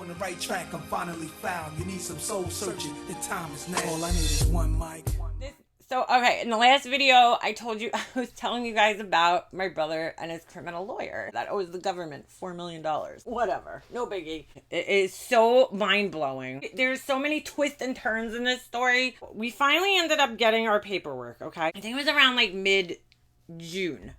on the right track, I'm finally found. You need some soul searching, the time is now. All I need is one mic. So, okay, in the last video, I told you, I was telling you guys about my brother and his criminal lawyer that owes the government $4 million. Whatever. No biggie. It is so mind-blowing. There's so many twists and turns in this story. We finally ended up getting our paperwork, okay? I think it was around like mid-June.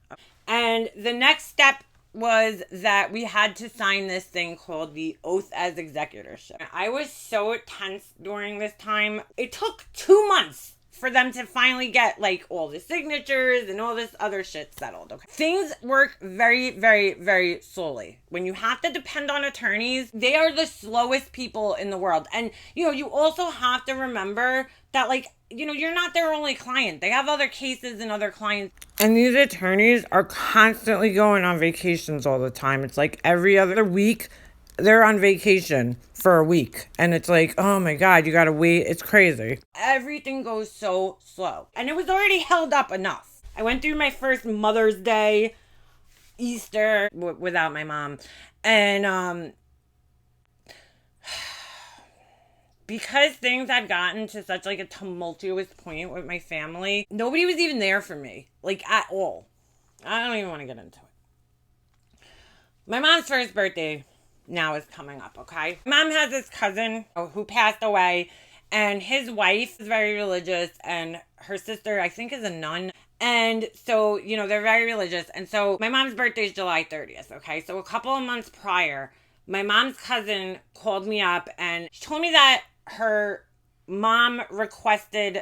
And the next step was that we had to sign this thing called the oath as executorship. I was so tense during this time. It took 2 months for them to finally get like all the signatures and all this other shit settled. Okay. Things work very, very, very slowly. When you have to depend on attorneys, they are the slowest people in the world. And, you know, you also have to remember that, like, you know, you're not their only client. They have other cases and other clients. And these attorneys are constantly going on vacations all the time. It's like every other week, they're on vacation for a week. And it's like, oh my God, you gotta wait. It's crazy. Everything goes so slow. And it was already held up enough. I went through my first Mother's Day, Easter, without my mom. And because things had gotten to such like a tumultuous point with my family, nobody was even there for me. Like at all. I don't even want to get into it. My mom's first birthday now is coming up, okay? Mom has this cousin who passed away, and his wife is very religious, and her sister, I think, is a nun. And so, you know, they're very religious. And so my mom's birthday is July 30th, okay? So a couple of months prior, my mom's cousin called me up, and she told me that her mom requested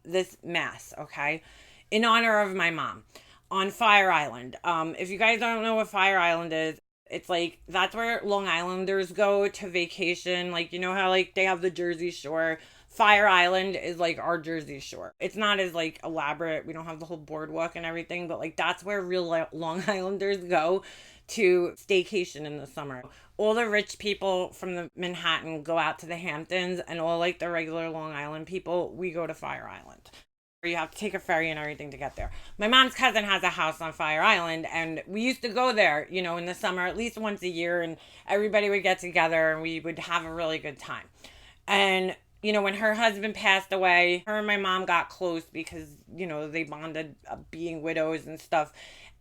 this mass, okay, in honor of my mom on Fire Island. If you guys don't know what Fire Island is, it's like, that's where Long Islanders go to vacation. Like, you know how like they have the Jersey Shore? Fire Island is like our Jersey Shore. It's not as like elaborate. We don't have the whole boardwalk and everything, but like that's where real Long Islanders go to staycation in the summer. All the rich people from the Manhattan go out to the Hamptons, and all like the regular Long Island people, we go to Fire Island. You have to take a ferry and everything to get there. My mom's cousin has a house on Fire Island, and we used to go there, you know, in the summer at least once a year, and everybody would get together and we would have a really good time. And, you know, when her husband passed away, her and my mom got close because, you know, they bonded being widows and stuff.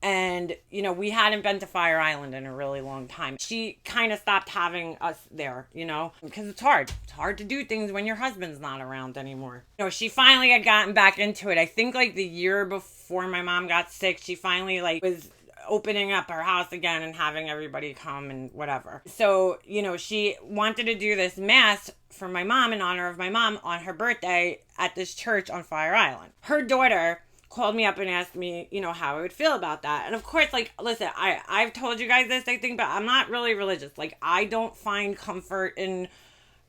And, you know, we hadn't been to Fire Island in a really long time. She kind of stopped having us there, you know, because it's hard. It's hard to do things when your husband's not around anymore. You know, she finally had gotten back into it. I think like the year before my mom got sick, she finally like was opening up her house again and having everybody come and whatever. So, you know, she wanted to do this mass for my mom in honor of my mom on her birthday at this church on Fire Island. Her daughter called me up and asked me, you know, how I would feel about that. And of course, like, listen, I've told you guys this, I think, but I'm not really religious. Like, I don't find comfort in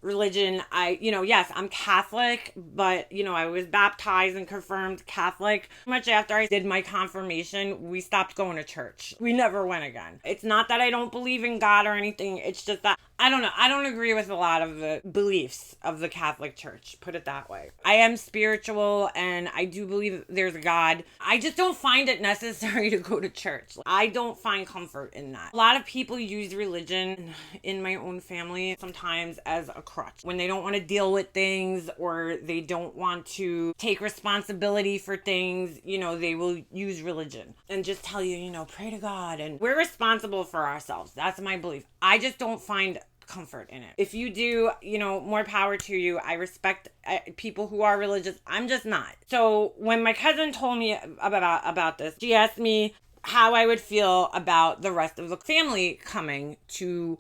religion. You know, yes, I'm Catholic, but, you know, I was baptized and confirmed Catholic. Much after I did my confirmation, we stopped going to church. We never went again. It's not that I don't believe in God or anything. It's just that, I don't know. I don't agree with a lot of the beliefs of the Catholic Church, put it that way. I am spiritual and I do believe there's a God. I just don't find it necessary to go to church. I don't find comfort in that. A lot of people use religion in my own family sometimes as a crutch. When they don't want to deal with things or they don't want to take responsibility for things, you know, they will use religion and just tell you, you know, pray to God. And we're responsible for ourselves. That's my belief. I just don't find comfort in it. If you do, you know, more power to you. I respect people who are religious. I'm just not. So when my cousin told me about this, she asked me how I would feel about the rest of the family coming to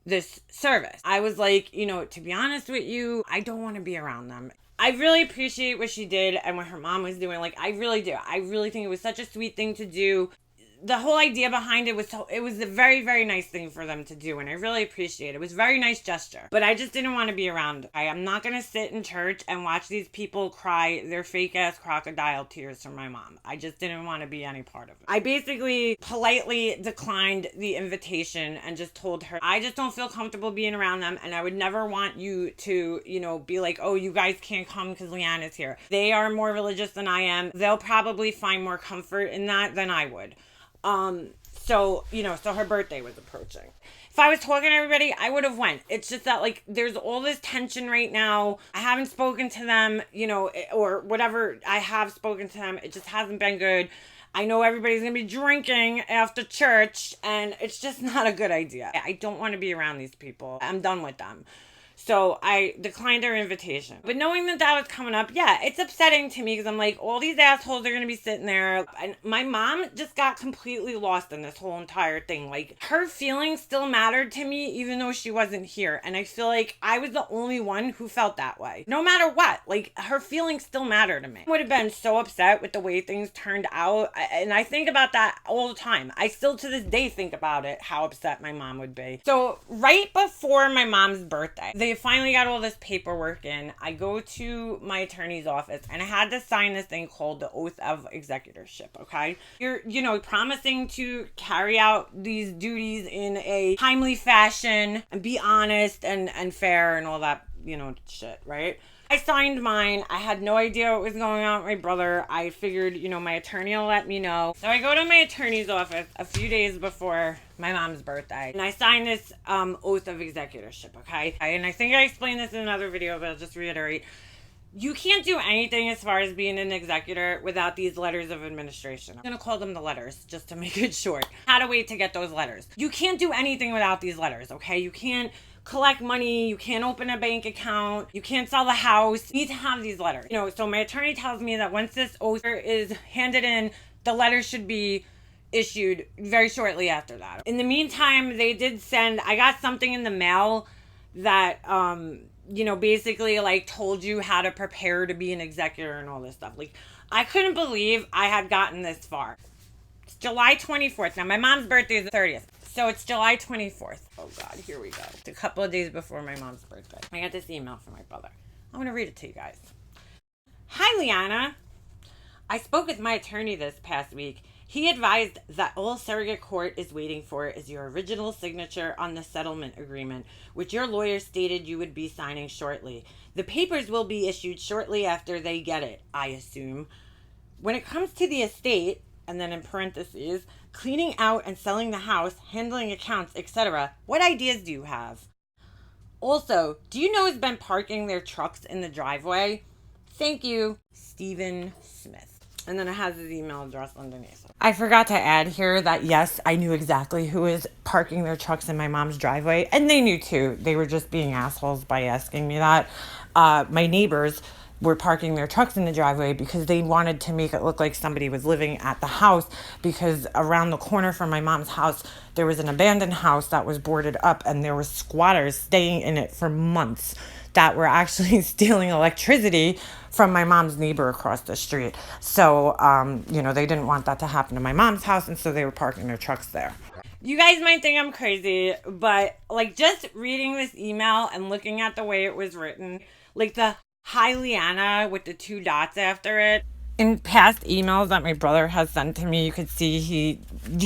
this service. I was like, you know, to be honest with you, I don't want to be around them. I really appreciate what she did and what her mom was doing. Like, I really do. I really think it was such a sweet thing to do. The whole idea behind it was it was a very, very nice thing for them to do, and I really appreciate it. It was a very nice gesture, but I just didn't want to be around. I'm not going to sit in church and watch these people cry their fake ass crocodile tears for my mom. I just didn't want to be any part of it. I basically politely declined the invitation and just told her, I just don't feel comfortable being around them, and I would never want you to, you know, be like, oh, you guys can't come because Leanne is here. They are more religious than I am. They'll probably find more comfort in that than I would. So, you know, so her birthday was approaching. If I was talking to everybody, I would have went. It's just that like there's all this tension right now. I haven't spoken to them, you know, or whatever. I have spoken to them. It just hasn't been good. I know everybody's going to be drinking after church, and it's just not a good idea. I don't want to be around these people. I'm done with them. So I declined their invitation. But knowing that that was coming up, yeah, it's upsetting to me because I'm like, all these assholes are going to be sitting there. And my mom just got completely lost in this whole entire thing. Like, her feelings still mattered to me even though she wasn't here. And I feel like I was the only one who felt that way. No matter what, like, her feelings still matter to me. I would have been so upset with the way things turned out. And I think about that all the time. I still to this day think about it, how upset my mom would be. So right before my mom's birthday, they finally got all this paperwork in. I go to my attorney's office and I had to sign this thing called the oath of executorship, okay? You're, you know, promising to carry out these duties in a timely fashion and be honest and fair and all that, you know, shit, right? I signed mine. I had no idea what was going on with my brother. I figured, you know, my attorney will let me know. So I go to my attorney's office a few days before my mom's birthday. And I signed this oath of executorship, okay? And I think I explained this in another video, but I'll just reiterate. You can't do anything as far as being an executor without these letters of administration. I'm going to call them the letters just to make it short. Had to wait to get those letters. You can't do anything without these letters, okay? You can't collect money, you can't open a bank account, you can't sell the house. You need to have these letters. You know, so my attorney tells me that once this oath is handed in, the letters should be issued very shortly after that. In the meantime, they did send, I got something in the mail that, you know, basically like told you how to prepare to be an executor and all this stuff. Like, I couldn't believe I had gotten this far. It's July 24th. Now, my mom's birthday is the 30th. So it's July 24th. Oh God, here we go. It's a couple of days before my mom's birthday. I got this email from my brother. I'm going to read it to you guys. Hi, Liana. I spoke with my attorney this past week. He advised that all surrogate court is waiting for is your original signature on the settlement agreement, which your lawyer stated you would be signing shortly. The papers will be issued shortly after they get it, I assume. When it comes to the estate, and then in parentheses, cleaning out and selling the house, handling accounts, etc., what ideas do you have? Also, do you know who's been parking their trucks in the driveway? Thank you, Stephen Smith. And then it has his email address underneath. I forgot to add here that yes, I knew exactly who was parking their trucks in my mom's driveway. And they knew too. They were just being assholes by asking me that. My neighbors were parking their trucks in the driveway because they wanted to make it look like somebody was living at the house, because around the corner from my mom's house, there was an abandoned house that was boarded up and there were squatters staying in it for months that were actually stealing electricity from my mom's neighbor across the street. So, you know, they didn't want that to happen to my mom's house, and so they were parking their trucks there. You guys might think I'm crazy, but like just reading this email and looking at the way it was written, like the Hi Liana with the 2 dots after it. In past emails that my brother has sent to me, you could see he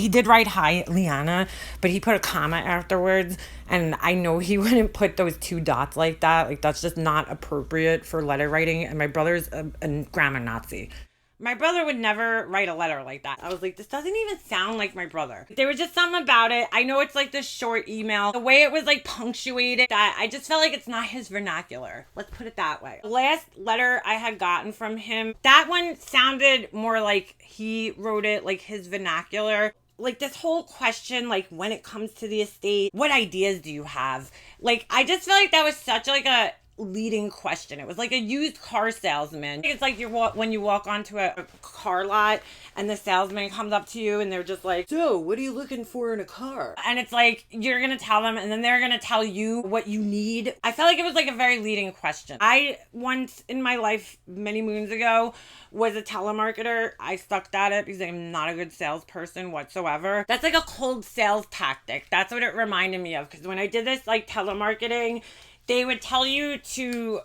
did write Hi Liana, but he put a comma afterwards, and I know he wouldn't put those 2 dots like that. Like, that's just not appropriate for letter writing, and my brother's a grammar Nazi. My brother would never write a letter like that. I was like, this doesn't even sound like my brother. There was just something about it. I know it's like this short email. The way it was like punctuated, I just felt like it's not his vernacular. Let's put it that way. The last letter I had gotten from him, that one sounded more like he wrote it like his vernacular. Like this whole question, like when it comes to the estate, what ideas do you have? Like, I just feel like that was such like a leading question. It was like a used car salesman. It's like when you walk onto a car lot and the salesman comes up to you and they're just like, so what are you looking for in a car? And it's like, you're gonna tell them and then they're gonna tell you what you need. I felt like it was like a very leading question. I once in my life, many moons ago, was a telemarketer. I sucked at it because I'm not a good salesperson whatsoever. That's like a cold sales tactic. That's what it reminded me of, because when I did this like telemarketing, they would tell you to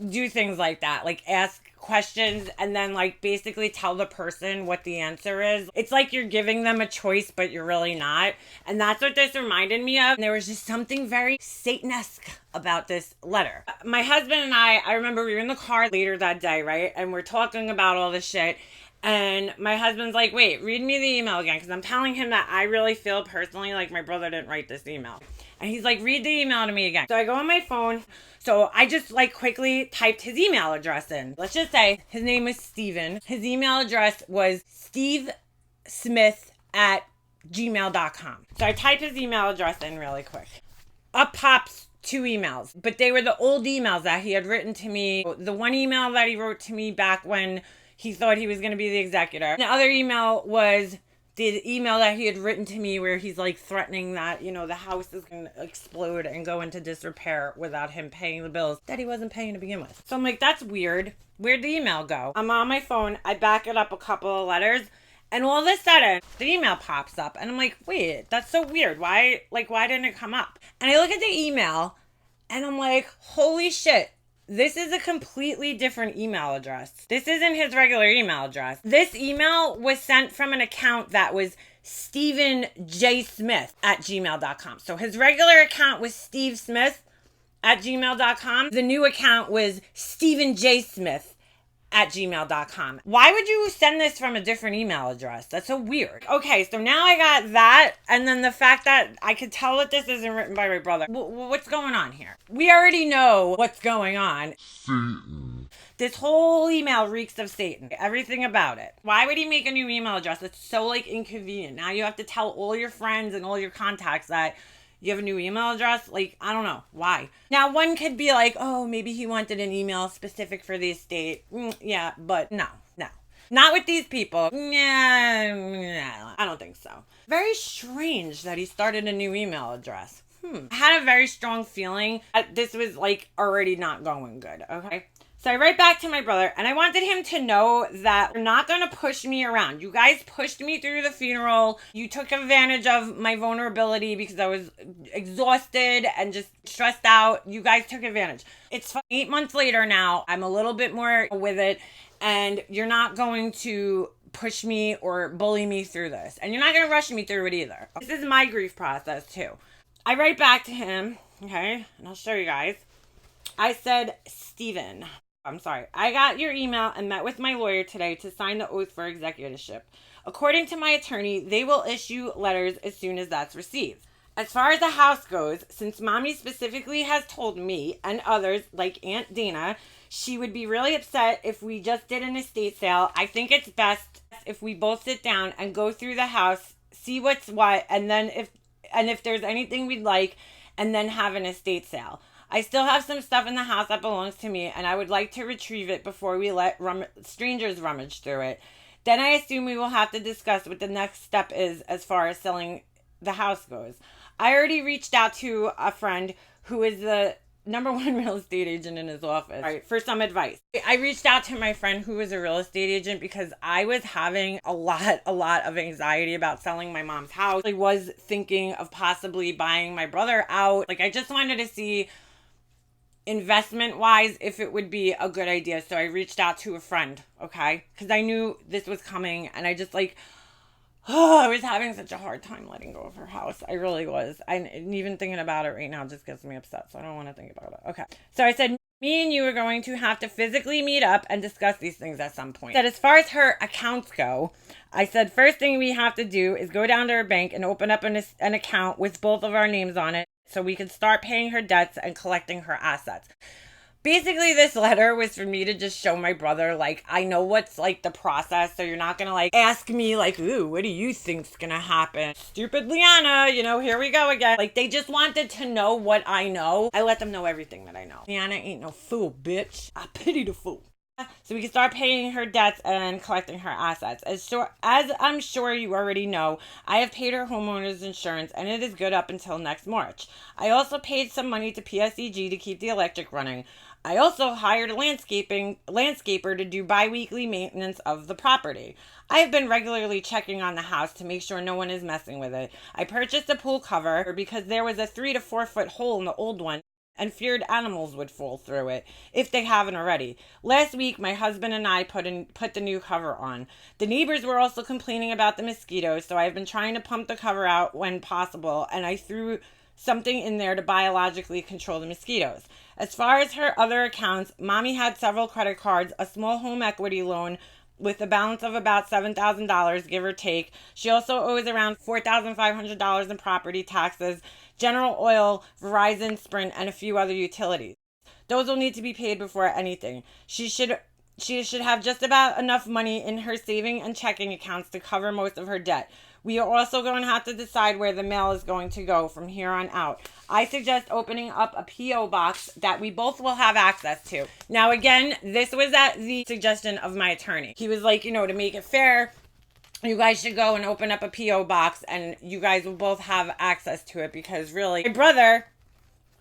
do things like that, like ask questions and then like basically tell the person what the answer is. It's like you're giving them a choice, but you're really not. And that's what this reminded me of. And there was just something very Satan-esque about this letter. My husband and I remember we were in the car later that day, right? And we're talking about all this shit. And my husband's like, wait, read me the email again. Because I'm telling him that I really feel personally like my brother didn't write this email. And he's like, read the email to me again. So I go on my phone. So I just like quickly typed his email address in. Let's just say his name was Steven. His email address was stevesmith@gmail.com. So I typed his email address in really quick. Up pops 2 emails, but they were the old emails that he had written to me. The one email that he wrote to me back when he thought he was going to be the executor. The other email was the email that he had written to me where he's like threatening that, you know, the house is going to explode and go into disrepair without him paying the bills that he wasn't paying to begin with. So I'm like, that's weird. Where'd the email go? I'm on my phone. I back it up a couple of letters. And all of a sudden, the email pops up. And I'm like, wait, that's so weird. Why didn't it come up? And I look at the email and I'm like, holy shit. This is a completely different email address. This isn't his regular email address. This email was sent from an account that was StephenJSmith@gmail.com. So his regular account was SteveSmith@gmail.com. The new account was StephenJSmith@gmail.com. Why would you send this from a different email address? That's so weird. Okay, so now I got that, and then the fact that I could tell that this isn't written by my brother. What's going on here? We already know what's going on. Satan. This whole email reeks of Satan. Everything about it. Why would he make a new email address? It's so like inconvenient. Now you have to tell all your friends and all your contacts that you have a new email address? Like, I don't know. Why? Now, one could be like, oh, maybe he wanted an email specific for the estate. Yeah, but no. Not with these people. Yeah, I don't think so. Very strange that he started a new email address. I had a very strong feeling that this was like already not going good, okay? So I write back to my brother, and I wanted him to know that you're not going to push me around. You guys pushed me through the funeral. You took advantage of my vulnerability because I was exhausted and just stressed out. You guys took advantage. It's 8 months later now. I'm a little bit more with it, and you're not going to push me or bully me through this. And you're not going to rush me through it either. This is my grief process too. I write back to him, okay, and I'll show you guys. I said, Steven, I'm sorry. I got your email and met with my lawyer today to sign the oath for executorship. According to my attorney, they will issue letters as soon as that's received. As far as the house goes, since Mommy specifically has told me and others, like Aunt Dana, she would be really upset if we just did an estate sale. I think it's best if we both sit down and go through the house, see what's what, and then if there's anything we'd like, and then have an estate sale. I still have some stuff in the house that belongs to me, and I would like to retrieve it before we let strangers rummage through it. Then I assume we will have to discuss what the next step is as far as selling the house goes. I already reached out to a friend who is the #1 real estate agent in his office, right, for some advice. I reached out to my friend who was a real estate agent because I was having a lot of anxiety about selling my mom's house. I was thinking of possibly buying my brother out. Like, I just wanted to see investment wise if it would be a good idea. So I reached out to a friend, okay, because I knew this was coming, and I just I was having such a hard time letting go of her house. I really was. And even thinking about it right now just gets me upset, so I don't want to think about it. Okay, so I said, me and you are going to have to physically meet up and discuss these things at some point. I said, as far as her accounts go, I said, first thing we have to do is go down to her bank and open up an account with both of our names on it, so we can start paying her debts and collecting her assets. Basically, this letter was for me to just show my brother, like, I know what's, like, the process, so you're not gonna, like, ask me, like, ooh, what do you think's gonna happen? Stupid Liana, you know, here we go again. Like, they just wanted to know what I know. I let them know everything that I know. Liana ain't no fool, bitch. I pity the fool. So we can start paying her debts and collecting her assets. As I'm sure you already know, I have paid her homeowner's insurance, and it is good up until next March. I also paid some money to PSEG to keep the electric running. I also hired a landscaper to do bi-weekly maintenance of the property. I have been regularly checking on the house to make sure no one is messing with it. I purchased a pool cover because there was a 3 to 4 foot hole in the old one, and feared animals would fall through it, if they haven't already. Last week, my husband and I put the new cover on. The neighbors were also complaining about the mosquitoes, so I've been trying to pump the cover out when possible, and I threw something in there to biologically control the mosquitoes. As far as her other accounts, Mommy had several credit cards, a small home equity loan, with a balance of about $7,000, give or take. She also owes around $4,500 in property taxes, General Oil, Verizon, Sprint, and a few other utilities. Those will need to be paid before anything. She should have just about enough money in her saving and checking accounts to cover most of her debt. We are also going to have to decide where the mail is going to go from here on out. I suggest opening up a P.O. box that we both will have access to. Now, again, this was at the suggestion of my attorney. He was like, to make it fair, you guys should go and open up a P.O. box and you guys will both have access to it, because really, my brother...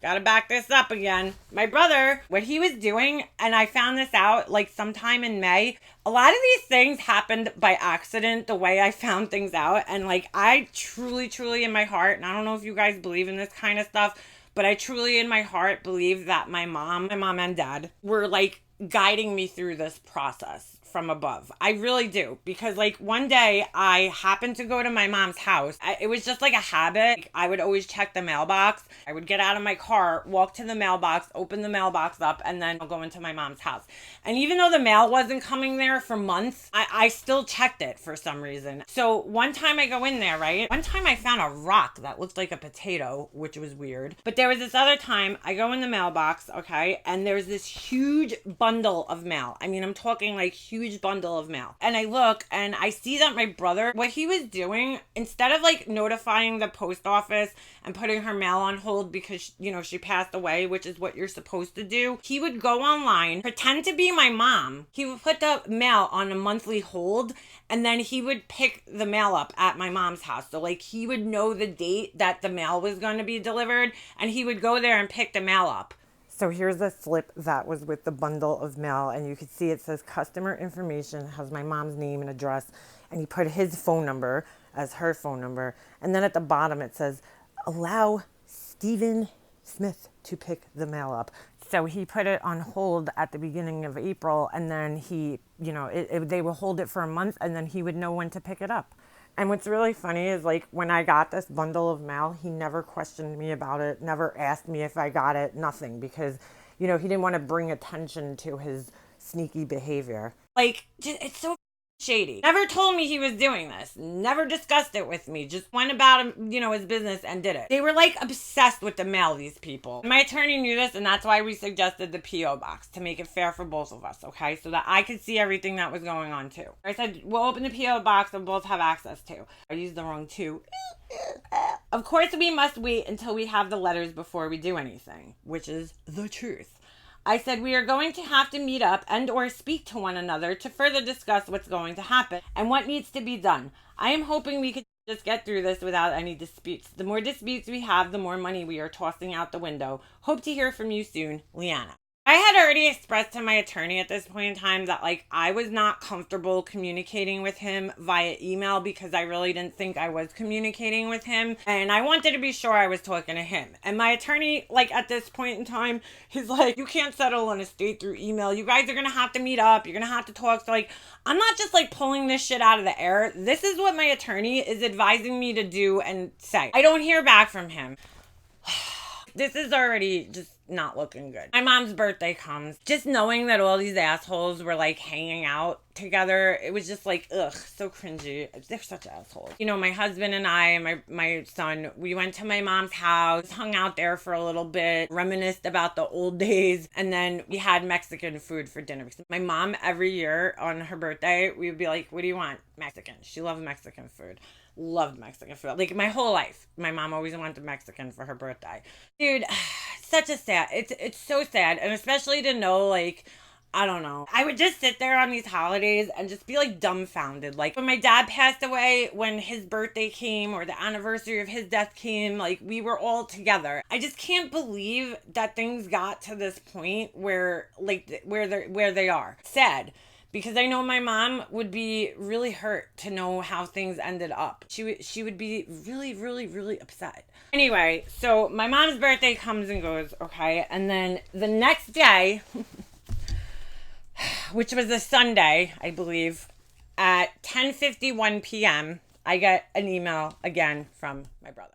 Gotta back this up again. My brother, what he was doing, and I found this out like sometime in May, a lot of these things happened by accident, the way I found things out. And like, I truly, truly in my heart, and I don't know if you guys believe in this kind of stuff, but I truly in my heart believe that my mom and dad were like guiding me through this process from above. I really do, because like one day I happened to go to my mom's house. It was just like a habit. Like, I would always check the mailbox. I would get out of my car, walk to the mailbox, open the mailbox up, and then I'll go into my mom's house. And even though the mail wasn't coming there for months, I still checked it for some reason. So one time I go in there, right? One time I found a rock that looked like a potato, which was weird. But there was this other time I go in the mailbox, okay? And there's this huge bundle of mail. I mean, I'm talking like huge bundle of mail. And I look and I see that my brother, what he was doing, instead of like notifying the post office and putting her mail on hold because, she passed away, which is what you're supposed to do, he would go online, pretend to be my mom. He would put the mail on a monthly hold, and then he would pick the mail up at my mom's house. So like he would know the date that the mail was going to be delivered, and he would go there and pick the mail up. So here's the slip that was with the bundle of mail, and you can see it says customer information, has my mom's name and address, and he put his phone number as her phone number, and then at the bottom it says allow Stephen Smith to pick the mail up. So he put it on hold at the beginning of April, and then he, they will hold it for a month, and then he would know when to pick it up. And what's really funny is like when I got this bundle of mail, he never questioned me about it, never asked me if I got it, nothing, because, he didn't want to bring attention to his sneaky behavior. Like, it's so shady. Never told me he was doing this, never discussed it with me, just went about his business and did it. They were like obsessed with the mail, these people. My attorney knew this, and that's why we suggested the P.O. box, to make it fair for both of us, okay? So that I could see everything that was going on too. I said, we'll open the P.O. box and both have access to. I used the wrong two. Of course, we must wait until we have the letters before we do anything, which is the truth. I said we are going to have to meet up and or speak to one another to further discuss what's going to happen and what needs to be done. I am hoping we could just get through this without any disputes. The more disputes we have, the more money we are tossing out the window. Hope to hear from you soon, Leanna. I had already expressed to my attorney at this point in time that like I was not comfortable communicating with him via email because I really didn't think I was communicating with him, and I wanted to be sure I was talking to him. And my attorney, like at this point in time, he's like, you can't settle an estate through email. You guys are gonna have to meet up. You're gonna have to talk. So like, I'm not just like pulling this shit out of the air. This is what my attorney is advising me to do and say. I don't hear back from him. This is already just not looking good. My mom's birthday comes. Just knowing that all these assholes were like hanging out together, it was just like, ugh, so cringy. They're such assholes. My husband and I and my son, we went to my mom's house, hung out there for a little bit, reminisced about the old days, and then we had Mexican food for dinner. Because my mom, every year on her birthday, we would be like, what do you want? Mexican. She loved Mexican food. Loved Mexican food. Like my whole life, my mom always wanted Mexican for her birthday. Dude, such a sad, it's so sad. And especially to know, like, I don't know. I would just sit there on these holidays and just be like dumbfounded. Like when my dad passed away, when his birthday came or the anniversary of his death came, like we were all together. I just can't believe that things got to this point where like where they are. Sad. Because I know my mom would be really hurt to know how things ended up. She would be really, really, really upset. Anyway, so my mom's birthday comes and goes, okay? And then the next day, which was a Sunday, I believe, at 10:51 p.m., I get an email again from my brother.